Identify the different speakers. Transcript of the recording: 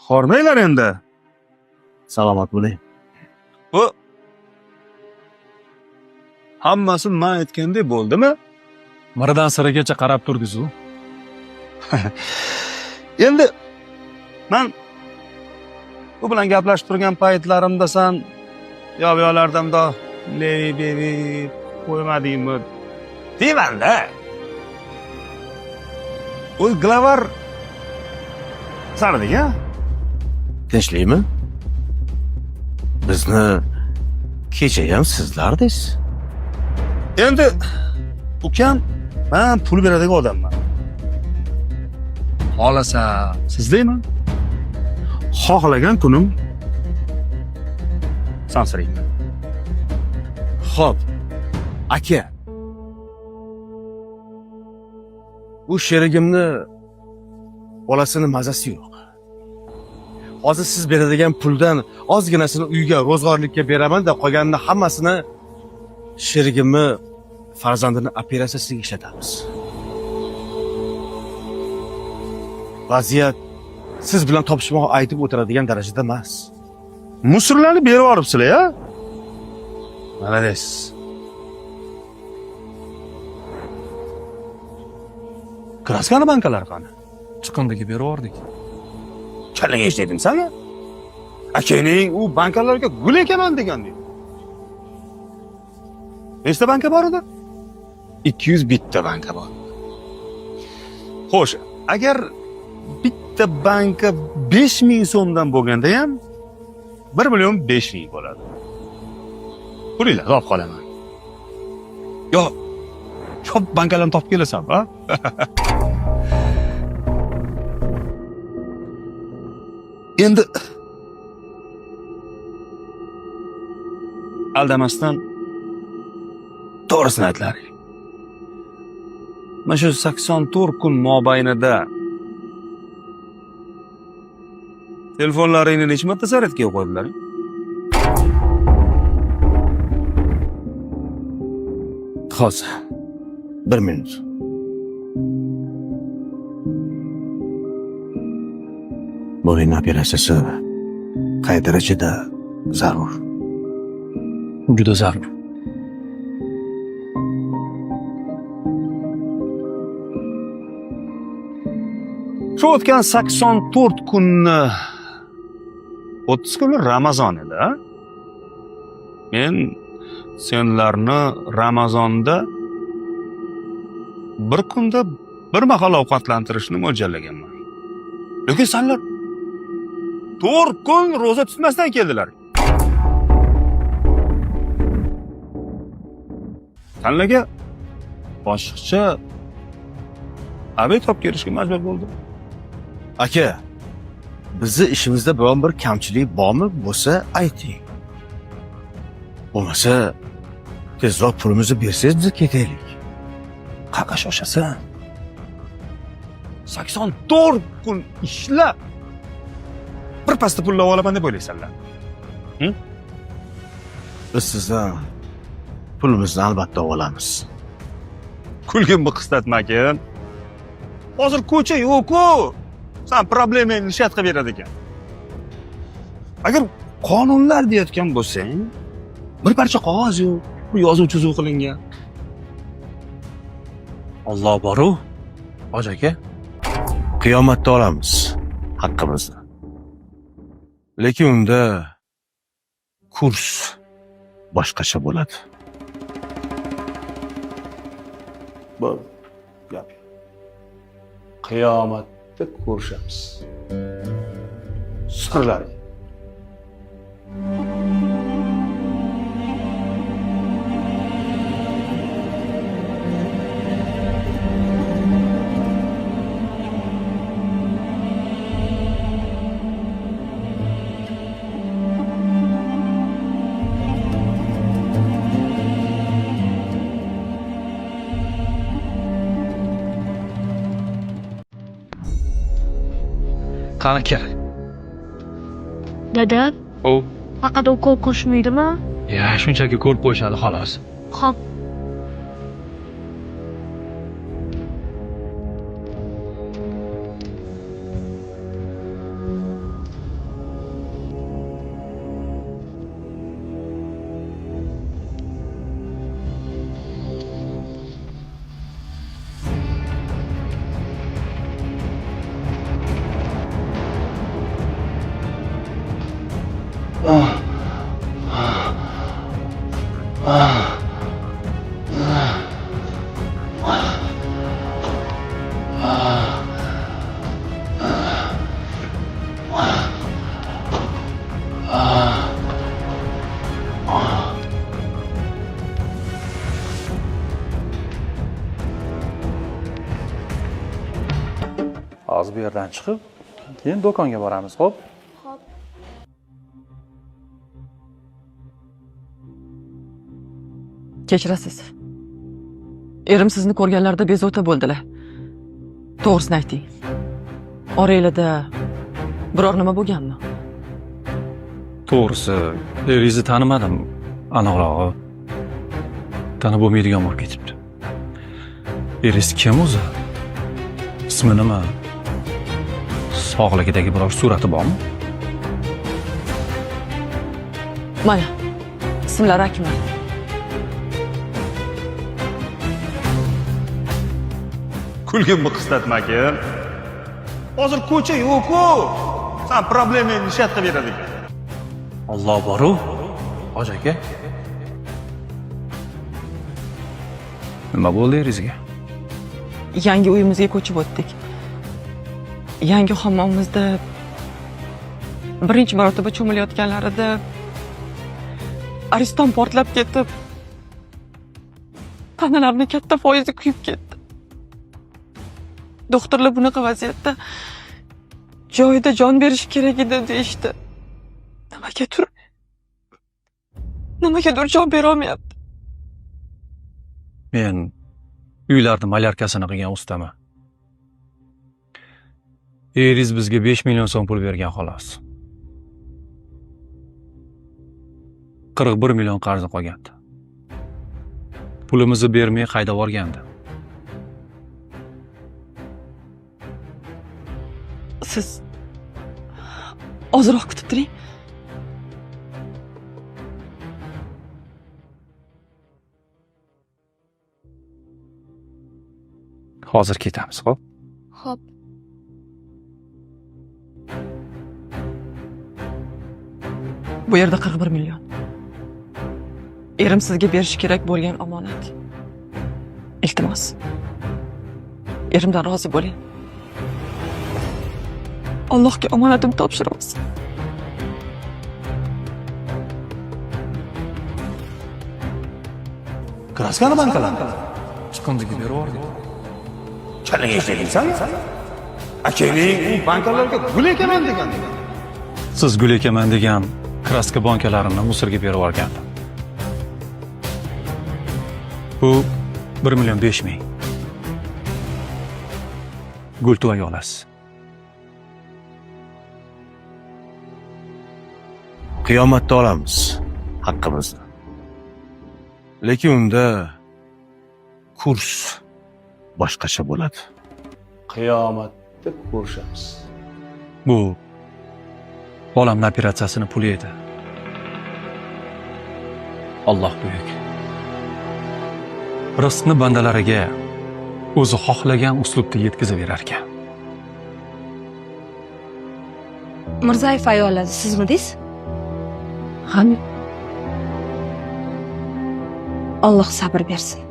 Speaker 1: Hormanglar endi.
Speaker 2: Salomat bo'ling.
Speaker 1: Bu hammasi men aytgandek bo'ldimi?
Speaker 3: Miridan sirigacha qarab turdiz-ku.
Speaker 1: Endi men bu bilan gaplashib turgan paytlarimda sen yo'q-yo'qlardamda levi qo'ymadingmi? Deyman-da. O glavar sanading-a?
Speaker 2: Tinchlikmi? Bizni kecha ham sizlardingiz.
Speaker 1: Endi ukam men pul beradigan odamman. Xolasa sizdayman. Xohlagan kunim sansirayman.
Speaker 2: Xo'p, aka. Bu sherigimni bolasini mazasi yo'q. Hozir siz beradigan puldan ozginasini uyga ro'zg'orlikka beraman da qolganini hammasini sherigimni farzandini operatsiyasiga ishlatamiz. Vaziyat siz bilan topishmoq aytib o'tiradigan darajada emas.
Speaker 1: Musullarni berib yoribsizlar-a? Malades. Kraskani bankalar qani?
Speaker 3: Chiqindiga berib yubordik.
Speaker 1: Challaga eshitdim senga. Akaning u bankalarga gul ekaman degandi. Nechta banka bor edi? 200 bitta banka bor. Xo'sh, agar bitta banka 5000 so'mdan bo'lganda ham 1,5 million bo'ladi. Pulinglar olib qolaman. Yo, ko'p bankalarni topib kelasan, ha? Endi aldamasdan to'g'risini aytlaring. Mana shu 84 kun mobaynida telefonlaringni necha marta zaryadga qo'ydilar?
Speaker 2: Hozir 1 minut. Bo'yin operatsiyasi qay darajada zarur?
Speaker 3: Juda zarur.
Speaker 1: Shu o'tgan 84 kunni 30 kuni Ramazon edi. Men senlarni Ramazonda bir kunda bir mahal ovqatlantirishni mo'ljallaganman. Lekin senlar 4 kun ro'za tutmasdan keldilar. Senlarga boshqacha obed olib kelishga majbur bo'ldim.
Speaker 2: Aka, bizni ishimizda biron bir kamchilik bormi? Bo'lsa ayting. Bo'lmasa tezroq pulimizni bersangiz biz ketaylik.
Speaker 1: Qaqa shoshasan. 84 kun ishlab bir pasta pul olaman deb o'ylaysanlar.
Speaker 2: Biz sizdan pulimizni albatta olamiz.
Speaker 1: Kulgimni qislatmakin. Hozir ko'cha yo'q-ku. Sen problemangni shat qilib beradi ekan. Agar qonunlar deyotgan bo'lsang, bir parcha qog'oz yo'q, bu yozuv-chizuv qilingan.
Speaker 3: Alloh bor-u, Hoji aka.
Speaker 2: Qiyomatda olamiz haqqimizni. Lekin unda kurs boshqacha bo'ladi.
Speaker 1: Bu gap. Qiyomatda ko'rishamiz. Sirlar.
Speaker 3: Qani aka.
Speaker 4: Dada,
Speaker 3: O,
Speaker 4: faqat ukol qo'shmaydimi?
Speaker 3: ya shunchaki ko'rib qo'yishadi xolos.
Speaker 4: Xo'p.
Speaker 3: bu yerdan chiqib, keyin do'konga boramiz, xo'p?
Speaker 5: Kechirasiz. Erim sizni ko'rganlarida bezovta bo'ldilar. To'g'risini ayting. Oranglarda biror nima bo'lganmi?
Speaker 3: To'g'risi, eringizni tanimadim, aniqrog'i. Tanib bo'lmaydigan bo'lib ketibdi. Eringiz kim o'zi? Ismi nima? Sog'ligidagi biror surati bormi?
Speaker 5: Mana, ismlari Akmal.
Speaker 1: Kulgimni qislatmakin. Hozir ko'cha yo'q-ku. Sen problemangni nishat qilib beradi ekan.
Speaker 3: Alloh boru, hoji aka. Nima bo'ldi eringizga?
Speaker 5: Yangi uyimizga ko'chib o'tdik. Yangi hammomizda birinchi marotaba cho'milayotganlarida ariston portlab ketib, tanalarni katta foizi kuyib ketdi. Doktorlar bunaqa vaziyatda joyida jon berish kerak edi deyishdi. Nimagadir jon bera olmayapti.
Speaker 3: Men uylarni malyarkasini qilgan ustaman. Eringiz bizga 5 million so'm pul bergan xolos. 41 million qarzi qolgandi. Pulimizni bermay haydab yuborgandi.
Speaker 5: Siz ozroq kutib turing.
Speaker 3: Hozir ketamiz, xo'p?
Speaker 4: Xo'p.
Speaker 5: Bu yerda 41 million. Erim sizga berish kerak bo'lgan omonat. Iltimos. Erimdan rozi bo'ling. Allohga omonatimni topshiramiz.
Speaker 1: Kraskani bankalar.
Speaker 3: Chiqindiga berib yubordik.
Speaker 1: Chalga ishladingsan? Akang u bankalarga gul ekaman degan.
Speaker 3: Siz gul ekaman degan kraska bankalarini musorga berib yuborgandim. Bu 1 million 5 ming. Gul tuvoy olasiz.
Speaker 2: Qiyomatda olamiz haqqimizni. Lekin unda kurs boshqacha bo'ladi.
Speaker 1: Qiyomatda ko'rishamiz.
Speaker 3: Bu bolamni operatsiyasini puli edi. Alloh buyuk. Rizqni bandalariga o'zi xohlagan uslubda yetkazib berar ekan.
Speaker 4: Mirzayev ayolasi sizmidingiz?
Speaker 5: Qani?
Speaker 4: Alloh sabr bersin.